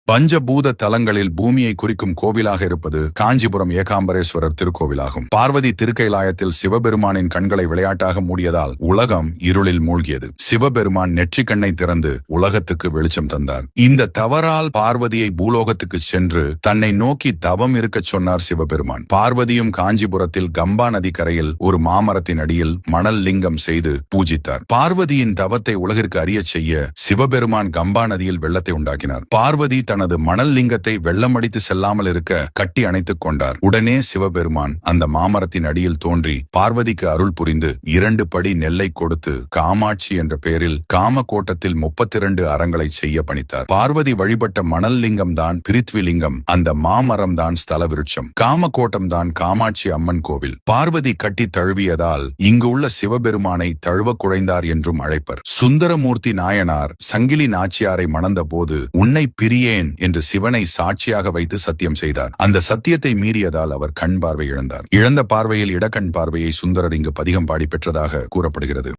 பஞ்சபூத தலங்களில் பூமியை குறிக்கும் கோவிலாக இருப்பது காஞ்சிபுரம் ஏகாம்பரேஸ்வரர் திருக்கோவிலாகும். பார்வதி திருக்கைலாயத்தில் சிவபெருமானின் கண்களை விளையாட்டாக மூடியதால் உலகம் இருளில் மூழ்கியது. சிவபெருமான் நெற்றிக் கண்ணை திறந்து உலகத்துக்கு வெளிச்சம் தந்தார். இந்த தவறால் பார்வதியை பூலோகத்துக்கு சென்று தன்னை நோக்கி தவம் இருக்கச் சொன்னார் சிவபெருமான். பார்வதியும் காஞ்சிபுரத்தில் கம்பா நதி கரையில் ஒரு மாமரத்தின் அடியில் மணல் லிங்கம் செய்து பூஜித்தார். பார்வதியின் தவத்தை உலகிற்கு அறியச் செய்ய சிவபெருமான் கம்பா நதியில் வெள்ளத்தை உண்டாக்கினார். பார்வதி தனது மணல் லிங்கத்தை வெள்ளமடித்து செல்லாமல் இருக்க கட்டி அணைத்துக் கொண்டார். உடனே சிவபெருமான் அந்த மாமரத்தின் அடியில் தோன்றி பார்வதிக்கு அருள் புரிந்து 2 படி நெல்லை கொடுத்து காமாட்சி என்ற பெயரில் காமகோட்டத்தில் 32 அறங்களை செய்ய பணித்தார். பார்வதி வழிபட்ட மணல் லிங்கம் தான் பிரித்வி லிங்கம், அந்த மாமரம் தான் ஸ்தல விருட்சம், காமகோட்டம் தான் காமாட்சி அம்மன் கோவில். பார்வதி கட்டி தழுவியதால் இங்கு உள்ள சிவபெருமானை தழுவ குழைந்தார் என்றும் அழைப்பர். சுந்தரமூர்த்தி நாயனார் சங்கிலி நாச்சியாரை மணந்த போது உன்னை பிரியேன் என்று சிவனை சாட்சியாக வைத்து சத்தியம் செய்தார். அந்த சத்தியத்தை மீறியதால் அவர் கண் பார்வை இழந்தார். இழந்த பார்வையில் இடக்கண் பார்வையை சுந்தரர் இங்கு பதிகம் பாடி பெற்றதாக கூறப்படுகிறது.